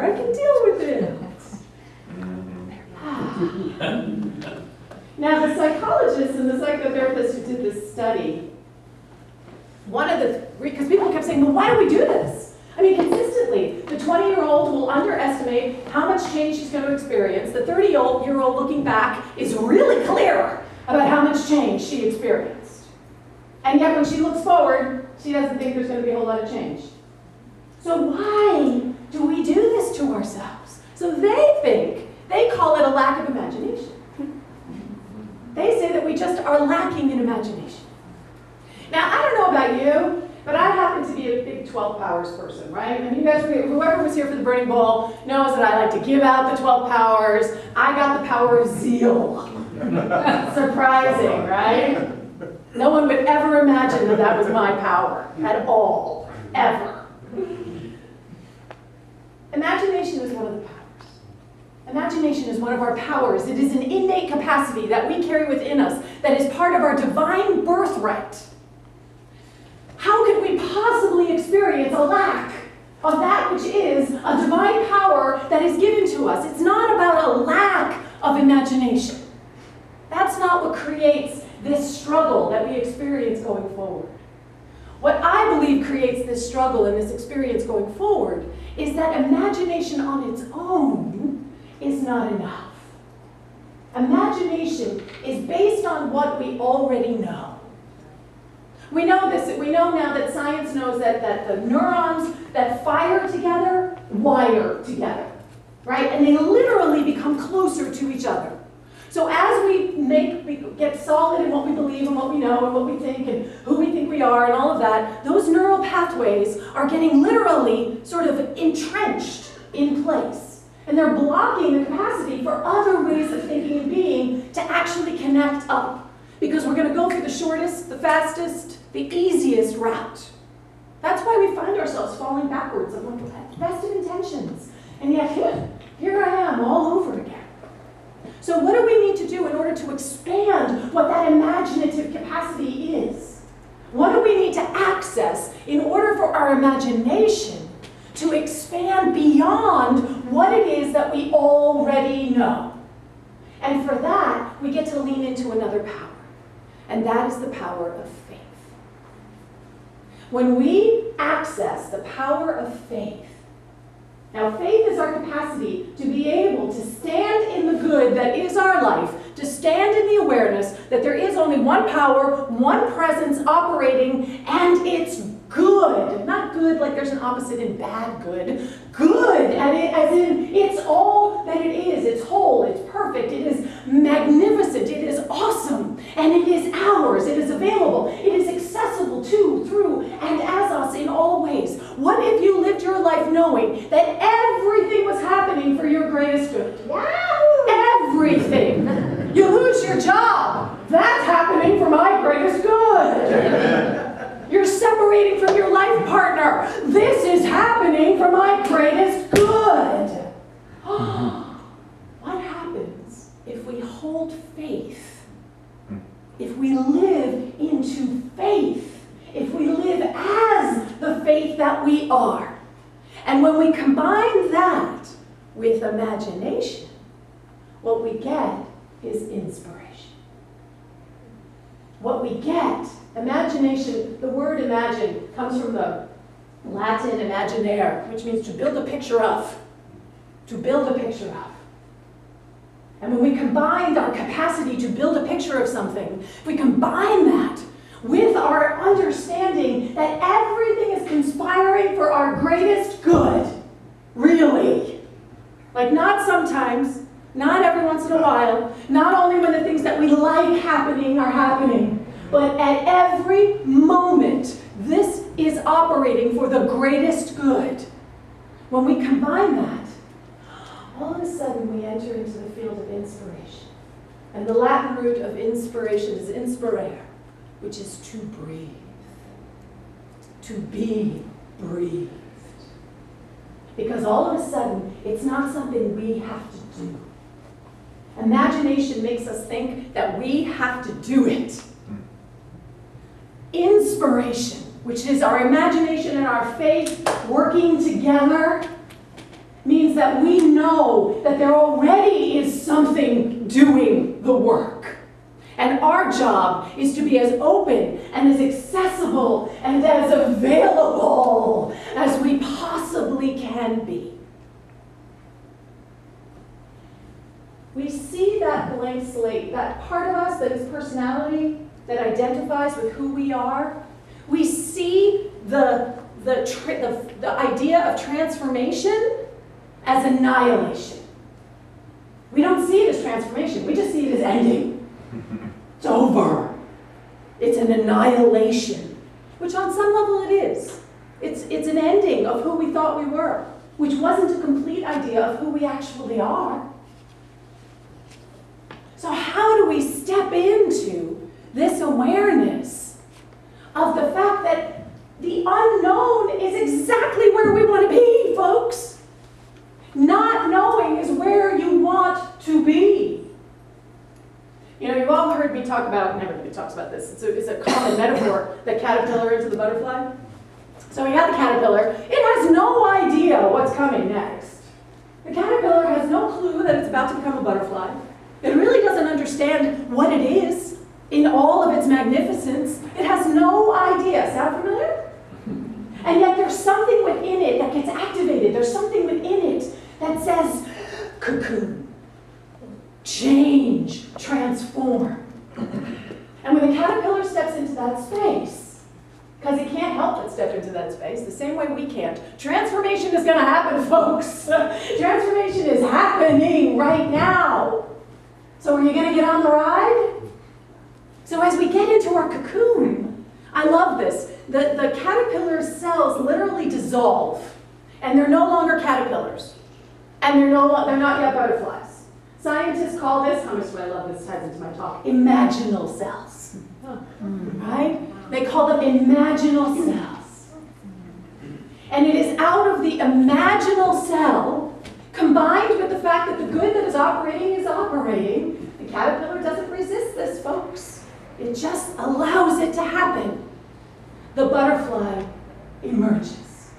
here. I can deal with it. Now, the psychologists and the psychotherapists who did this study, because people kept saying, well, why do we do this? I mean, consistently, the 20-year-old will underestimate how much change she's going to experience. The 30-year-old looking back is really clear about how much change she experienced. And yet, when she looks forward, she doesn't think there's going to be a whole lot of change. So why do we do this to ourselves? So they call it a lack of imagination. They say that we just are lacking in imagination. Now, I don't know about you, but I happen to be a big 12 powers person, right? I mean, you guys, whoever was here for the burning ball knows that I like to give out the 12 powers. I got the power of zeal. Surprising, right? No one would ever imagine that that was my power at all, ever. Imagination is one of the powers. Imagination is one of our powers. It is an innate capacity that we carry within us that is part of our divine birthright. How could we possibly experience a lack of that which is a divine power that is given to us? It's not about a lack of imagination. That's not what creates this struggle that we experience going forward. What I believe creates this struggle and this experience going forward is that imagination on its own is not enough. Imagination is based on what we already know. We know this. We know now that science knows that the neurons that fire together wire together, right? And they literally become closer to each other. So as we get solid in what we believe and what we know and what we think and who we think we are and all of that, those neural pathways are getting literally sort of entrenched in place. And they're blocking the capacity for other ways of thinking and being to actually connect up. Because we're going to go for the shortest, the fastest, the easiest route. That's why we find ourselves falling backwards of the best of intentions. And yet here I am all over again. So what do we need to do in order to expand what that imaginative capacity is? What do we need to access in order for our imagination to expand beyond what it is that we already know? And for that, we get to lean into another power. And that is the power of faith. When we access the power of faith, now faith is our capacity to be able to stand in the good that is our life, to stand in the awareness that there is only one power, one presence operating, and it's good. Not good like there's an opposite in bad good. Good, as in it's all that it is. It's whole, it's perfect, it is magnificent, it is awesome, and it is ours, it is available, it is accessible to, through, and as us in all ways. What if you lived your life knowing that everything was happening for your greatest good? Everything. You lose your job. That's happening for my greatest good. You're separating from your life partner. This is happening for my greatest good. What happens if we hold faith? If we live into faith? If we live as the faith that we are? And when we combine that with imagination, what we get is inspiration. What we get, imagination, the word imagine comes from the Latin imaginare, which means to build a picture of. To build a picture of. And when we combine our capacity to build a picture of something, if we combine that with our understanding that everything is conspiring for our greatest good, really. Like not sometimes, not every once in a while, not only when the things that we like happening are happening, but at every moment, this is operating for the greatest good. When we combine that, all of a sudden we enter into the field of inspiration. And the Latin root of inspiration is inspirare, which is to breathe. To be breathed. Because all of a sudden, it's not something we have to do. Imagination makes us think that we have to do it. Inspiration, which is our imagination and our faith working together, means that we know that there already is something doing the work. And our job is to be as open and as accessible and as available as we possibly can be. We see that blank slate, that part of us that is personality, that identifies with who we are. We see the idea of transformation as annihilation. We don't see it as transformation, we just see it as ending. It's over. It's an annihilation, which on some level it is. It's an ending of who we thought we were, which wasn't a complete idea of who we actually are. So how do we step into this awareness of the fact that the unknown is exactly where we want to be, folks? Not knowing is where you want to be. You know, you've all heard me talk about, everybody talks about this, it's a common metaphor, the caterpillar into the butterfly. So we got the caterpillar, it has no idea what's coming next. The caterpillar has no clue that it's about to become a butterfly. It really doesn't understand what it is in all of its magnificence. It has no idea. Sound familiar? And yet there's something within it that gets activated. There's something within it that says, cocoon, change, transform. And when the caterpillar steps into that space, because it can't help but step into that space, the same way we can't, transformation is going to happen, folks. Transformation is happening right now. So are you going to get on the ride? So as we get into our cocoon, I love this. The caterpillar's cells literally dissolve, and they're no longer caterpillars, and they're not yet butterflies. Scientists call this, how much do I love this ties into my talk, imaginal cells. Right? They call them imaginal cells. And it is out of the imaginal cell, combined with the fact that the good that is operating, the caterpillar doesn't resist this, folks. It just allows it to happen. The butterfly emerges.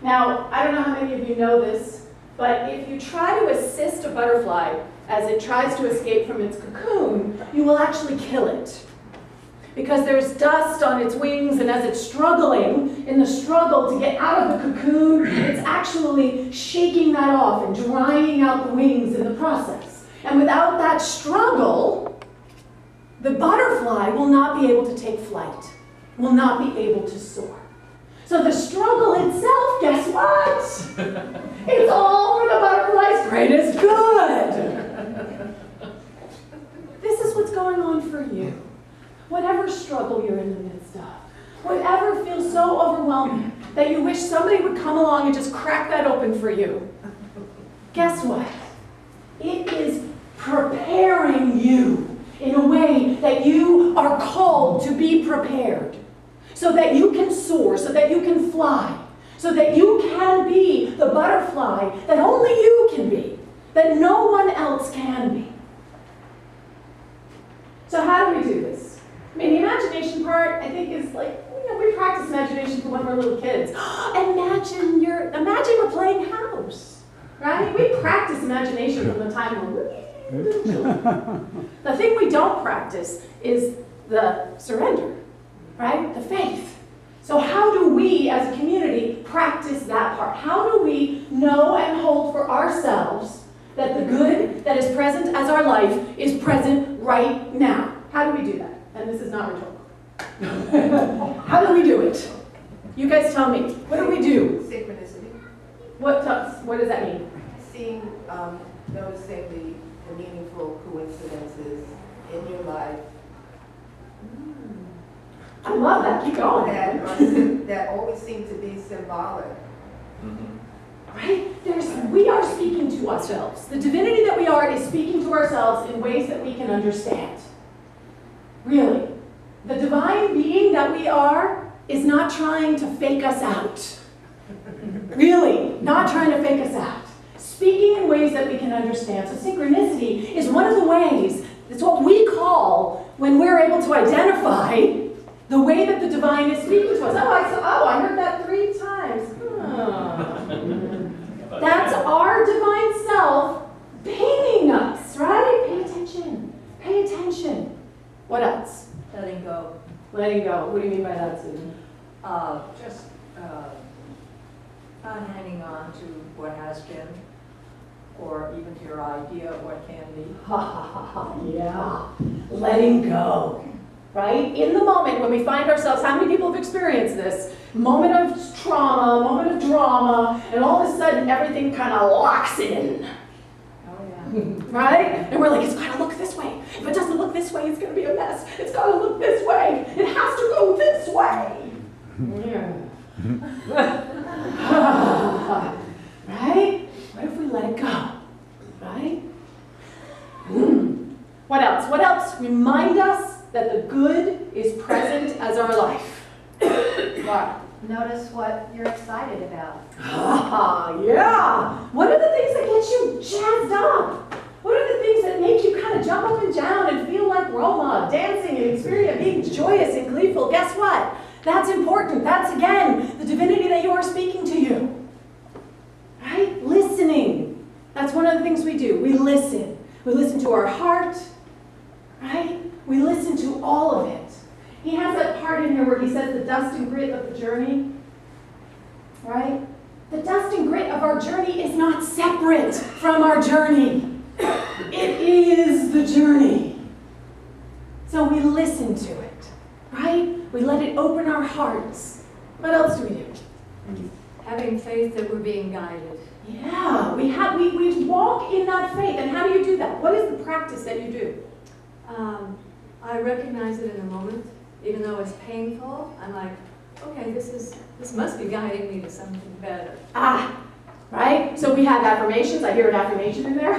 Now, I don't know how many of you know this, but if you try to assist a butterfly as it tries to escape from its cocoon, you will actually kill it. Because there's dust on its wings, and as it's struggling, in the struggle to get out of the cocoon, it's actually shaking that off and drying out the wings in the process. And without that struggle, the butterfly will not be able to take flight, will not be able to soar. So the struggle itself, guess what? It's all for the butterfly's greatest good. This is what's going on for you. Whatever struggle you're in the midst of, whatever feels so overwhelming that you wish somebody would come along and just crack that open for you, guess what? It is preparing you in a way that you are called to be prepared, so that you can soar, so that you can fly, so that you can be the butterfly that only you can be, that no one else can be. So how do we do this? I mean, the imagination part, I think, is like, we practice imagination from when we're little kids. Imagine we're playing house, right? We practice imagination from the time we're little children. The thing we don't practice is the surrender, right? The faith. So how do we, as a community, practice that part? How do we know and hold for ourselves that the good that is present as our life is present right now? How do we do that? And this is not rhetorical. How do we do it? You guys tell me. What do we do? Synchronicity. What does that mean? Seeing, noticing the meaningful coincidences in your life. I love that. Keep going. That always seem to be symbolic. Right? We are speaking to ourselves. The divinity that we are is speaking to ourselves in ways that we can understand. Really. The divine being that we are is not trying to fake us out. Really, not trying to fake us out. Speaking in ways that we can understand. So synchronicity is one of the ways, it's what we call when we're able to identify the way that the divine is speaking to us. I heard that 3 times. That's letting go. What do you mean by that, Susan? Just not hanging on to what has been, or even to your idea of what can be. Ha ha ha ha, yeah. Letting go, right? In the moment when we find ourselves, how many people have experienced this? Moment of trauma, moment of drama, and all of a sudden everything kind of locks in. Oh, yeah. Right? And we're like, it's got to look this way. If it doesn't look this way, it's going to be a mess. It's got to look this way. It has to go this way. Yeah. Right? What if we let it go? Right? What else? What else? Remind us that the good is present as our life. What? Notice what you're excited about. Yeah. What are the things that get you jazzed up? What are the things that make you kind of jump up and down and feel like Roma, dancing and experiencing, being joyous and gleeful? Guess what? That's important. That's, again, the divinity that you are speaking to you. Right? Listening. That's one of the things we do. We listen. We listen to our heart. Right? We listen to all of it. He has that part in here where he says the dust and grit of the journey. Right? The dust and grit of our journey is not separate from our journey. It is the journey. So we listen to it. Right? We let it open our hearts. What else do we do? Having faith that we're being guided. Yeah, we walk in that faith. And how do you do that? What is the practice that you do? I recognize it in a moment, even though it's painful. I'm like, okay, this must be guiding me to something better. Right? So we have affirmations. I hear an affirmation in there.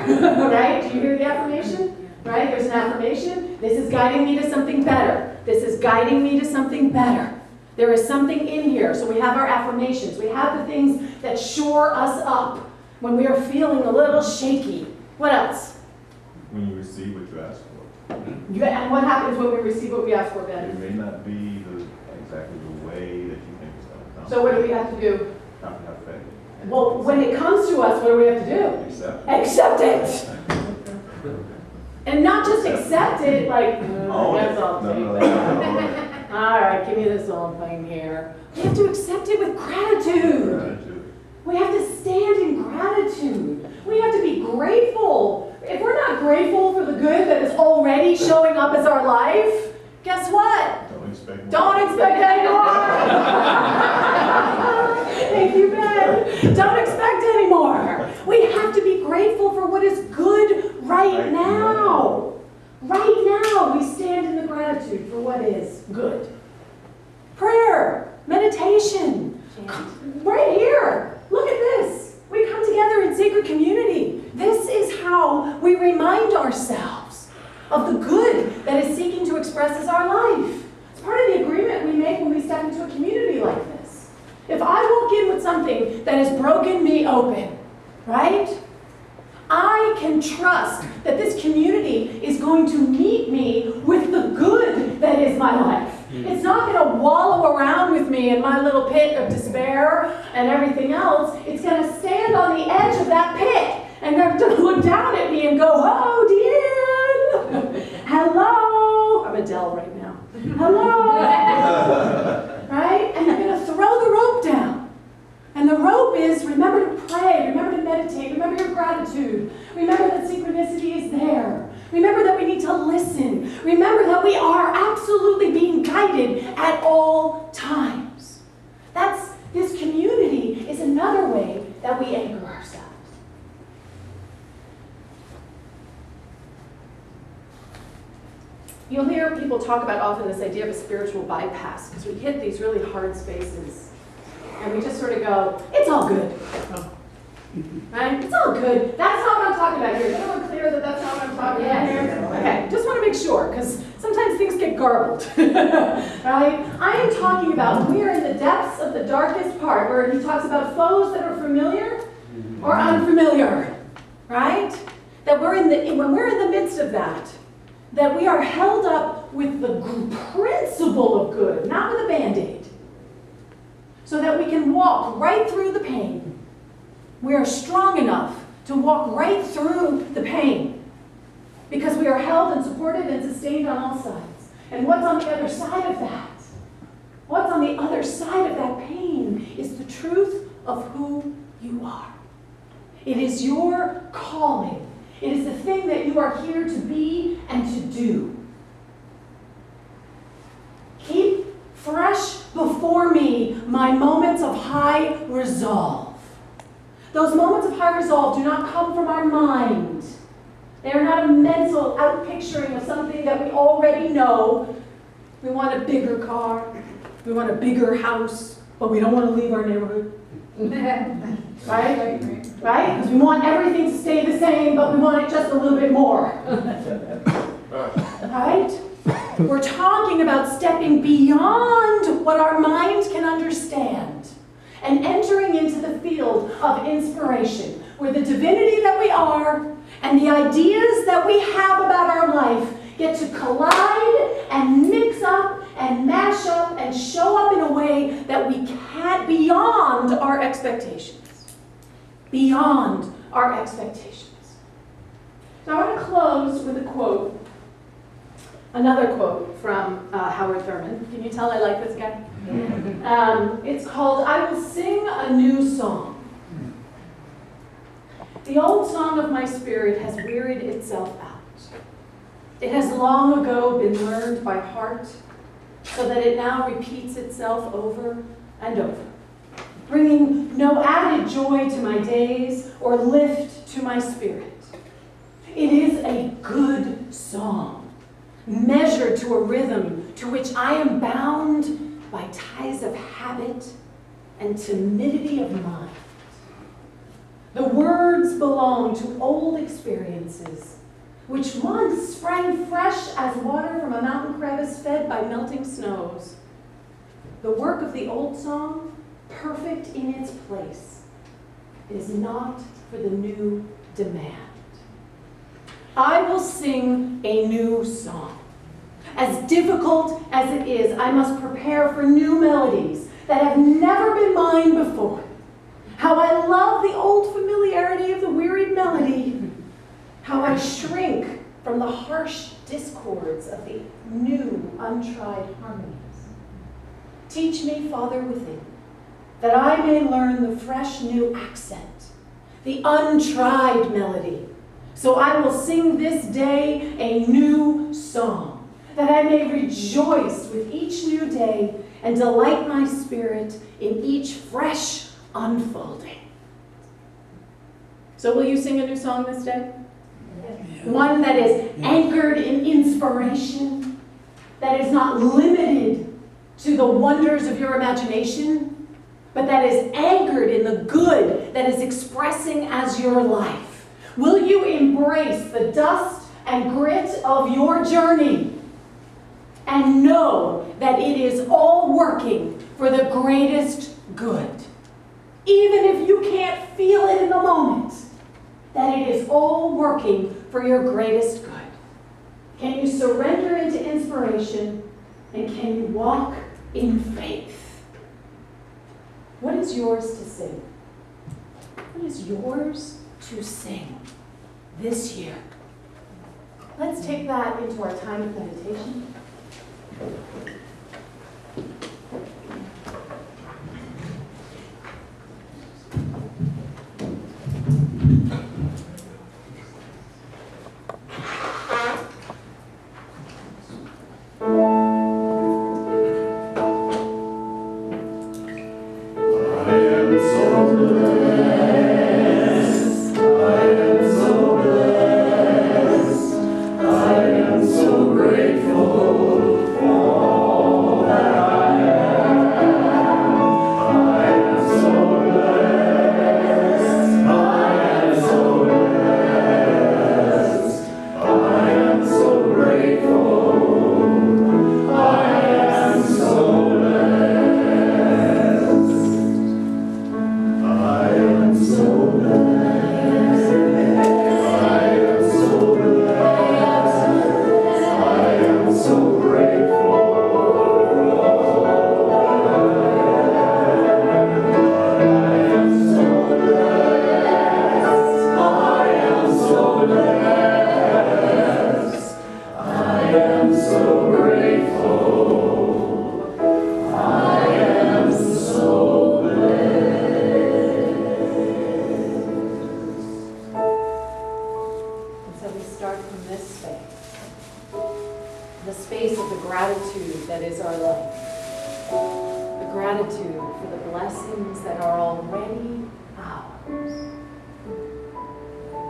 Right? Do you hear the affirmation? Right? There's an affirmation. This is guiding me to something better. This is guiding me to something better. There is something in here. So we have our affirmations. We have the things that shore us up when we are feeling a little shaky. What else? When you receive what you ask for. And what happens when we receive what we ask for, Ben? It may not be exactly the way that you think it's going to come. So what do we have to do? You have to have faith. Well, when it comes to us, what do we have to do? Accept. Accept it! And not just accept it like, I guess I'll take that. All right, give me this little thing here. We have to accept it with gratitude. Gratitude. We have to stand in gratitude. We have to be grateful. If we're not grateful for the good that is already showing up as our life, guess what? Don't expect more. Don't expect any more. Thank you, Ben. Don't expect any more. We have to be grateful for what is good right now. Right now, we stand in the gratitude for what is good. Prayer, meditation, right here. Look at this. We come together in sacred community. This is how we remind ourselves of the good that is seeking to express as our life. It's part of the agreement we make when we step into a community like this. If I walk in with something that has broken me open, right? I can trust that this community is going to meet me with the good that is my life. It's not going to wallow around with me in my little pit of despair and everything else. It's going to stand on the edge of that pit and going to look down at me and go, "Oh, DeeAnn! Hello!" I'm Adele right now. Hello! Right? And you're going to throw the rope down. And the rope is, remember to pray, remember to meditate, remember your gratitude, remember that synchronicity is there, remember that we need to listen, remember that we are absolutely being guided at all times. This community is another way that we anchor ourselves. You'll hear people talk about often this idea of a spiritual bypass, because we hit these really hard spaces. And we just sort of go, it's all good. Right? It's all good. That's not what I'm talking about here. Is everyone clear that that's not what I'm talking about here? Okay, just want to make sure, because sometimes things get garbled. Right? I am talking about we are in the depths of the darkest part, where he talks about foes that are familiar or unfamiliar. Right? That when we're in the midst of that we are held up with the principle of good, not with a Band-Aid. So that we can walk right through the pain. We are strong enough to walk right through the pain because we are held and supported and sustained on all sides. And what's on the other side of that? What's on the other side of that pain is the truth of who you are. It is your calling. It is the thing that you are here to be and to do. Keep fresh before me my moments of high resolve. Those moments of high resolve do not come from our mind. They are not a mental outpicturing of something that we already know. We want a bigger car. We want a bigger house, but we don't want to leave our neighborhood. Right? Right? Because we want everything to stay the same, but we want it just a little bit more. Right? We're talking about stepping beyond what our mind can understand and entering into the field of inspiration, where the divinity that we are and the ideas that we have about our life get to collide and mix up and mash up and show up in a way that we can't, beyond our expectations. Beyond our expectations. So I want to close with a quote. Another quote from Howard Thurman. Can you tell I like this guy? It's called, "I will sing a new song. The old song of my spirit has wearied itself out. It has long ago been learned by heart, so that it now repeats itself over and over, bringing no added joy to my days or lift to my spirit. It is a good song, measured to a rhythm to which I am bound by ties of habit and timidity of mind. The words belong to old experiences, which once sprang fresh as water from a mountain crevice fed by melting snows. The work of the old song, perfect in its place, is not for the new demand. I will sing a new song. As difficult as it is, I must prepare for new melodies that have never been mine before. How I love the old familiarity of the wearied melody. How I shrink from the harsh discords of the new, untried harmonies. Teach me, Father within, that I may learn the fresh new accent, the untried melody. So I will sing this day a new song, that I may rejoice with each new day and delight my spirit in each fresh unfolding." So will you sing a new song this day? One that is anchored in inspiration, that is not limited to the wonders of your imagination, but that is anchored in the good that is expressing as your life. Will you embrace the dust and grit of your journey and know that it is all working for the greatest good? Even if you can't feel it in the moment, that it is all working for your greatest good. Can you surrender into inspiration, and can you walk in faith? What is yours to sing? What is yours to sing this year? Let's take that into our time of meditation. Grateful for is our life. The gratitude for the blessings that are already ours.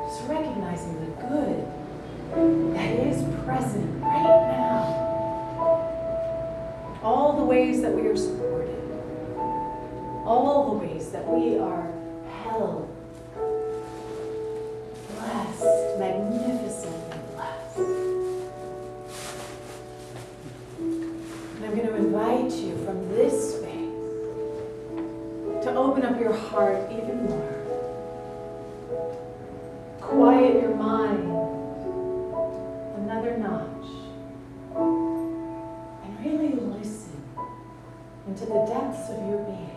Just recognizing the good that is present right now. All the ways that we are supported. All the ways that we are held. Blessed, magnificently blessed. And I'm going to invite you from this space to open up your heart even more. Quiet your mind another notch. And really listen into the depths of your being.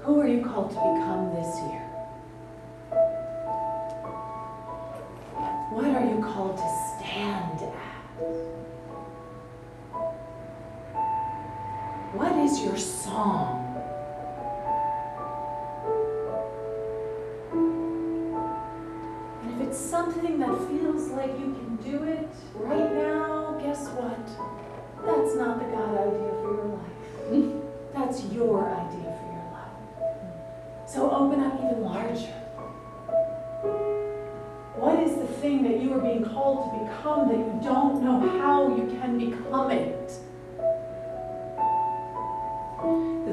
Who are you called to become this year? What are you called to stand as? What is your song? And if it's something that feels like you can do it right now, guess what? That's not the God idea for your life. That's your idea for your life. So open up even larger. What is the thing that you are being called to become that you don't know how you can become it?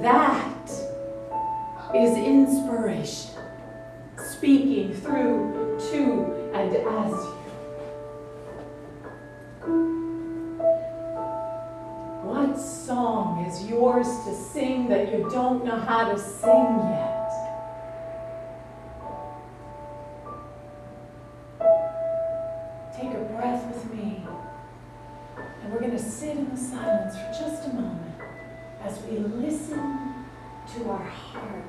That is inspiration, speaking through, to, and as you. What song is yours to sing that you don't know how to sing yet? Take a breath with me, and we're going to sit in the silence for just a moment as we listen to our heart.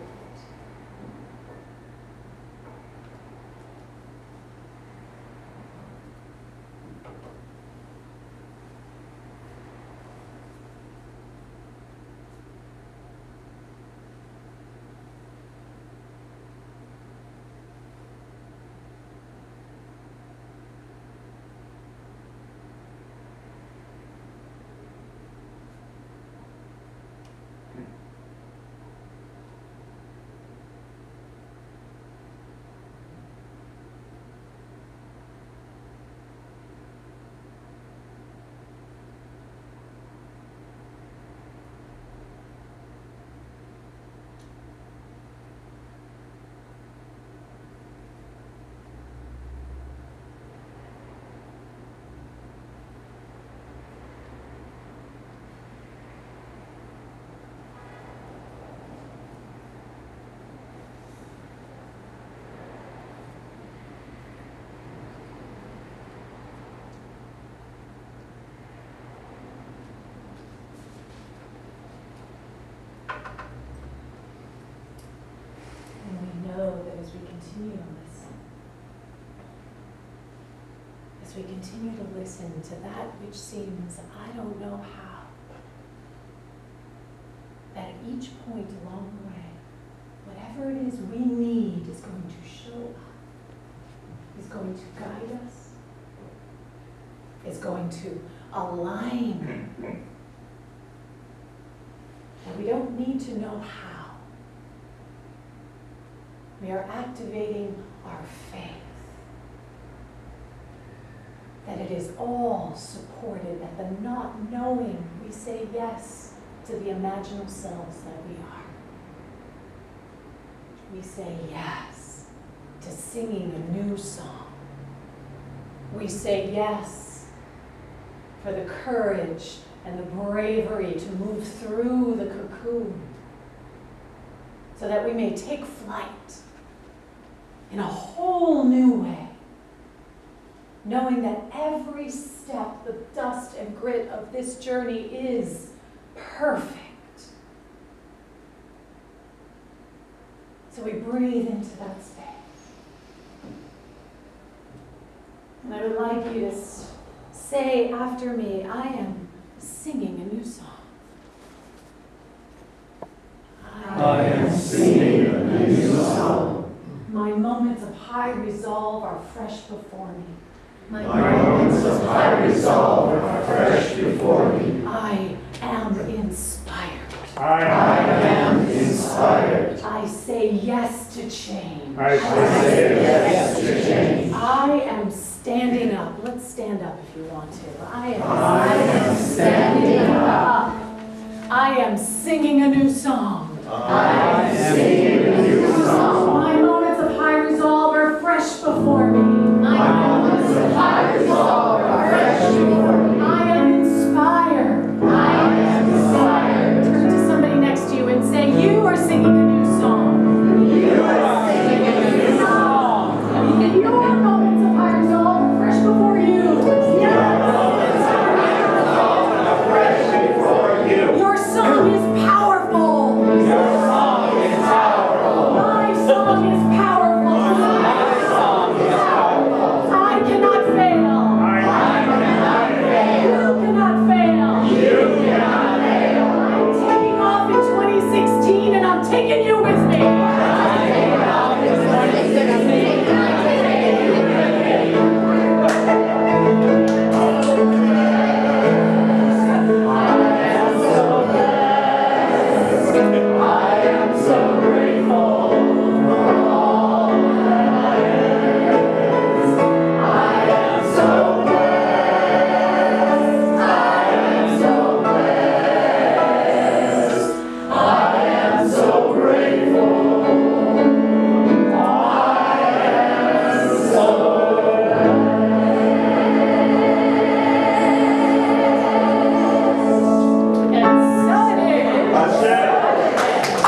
As we continue to listen, as we continue to listen to that which seems, I don't know how, that at each point along the way, whatever it is we need is going to show up, is going to guide us, is going to align. And we don't need to know how. We are activating our faith that it is all supported, that the not knowing, we say yes to the imaginal selves that we are. We say yes to singing a new song. We say yes for the courage and the bravery to move through the cocoon so that we may take flight in a whole new way, knowing that every step, the dust and grit of this journey is perfect. So we breathe into that space. And I would like you to say after me, I am singing a new song. I am singing a new song. My moments of high resolve are fresh before me. My moments moments of high resolve are fresh before me. I am inspired. I am inspired. I say yes to change. I say yes to change. I am standing up. Let's stand up if you want to. I am standing up. I am singing a new song. I am singing a new song. My moments of high resolve are fresh before me. My moments of high resolve are fresh before me. I am inspired. I am inspired. Turn to somebody next to you and say, you are singing a new song. You are singing a new song. Your moments of high resolve are fresh before you. Your moments of high resolve are fresh before you. Your song is powerful. Your song is powerful. My song is powerful. My song is powerful. I cannot fail. I cannot fail. You cannot fail. You cannot fail. I'm taking off in 2016 and I'm taking you with me. I take off in 2016 and I'm taking you with me. I am so blessed. I am so grateful for all that is. I am so blessed. I am so blessed. I am so grateful.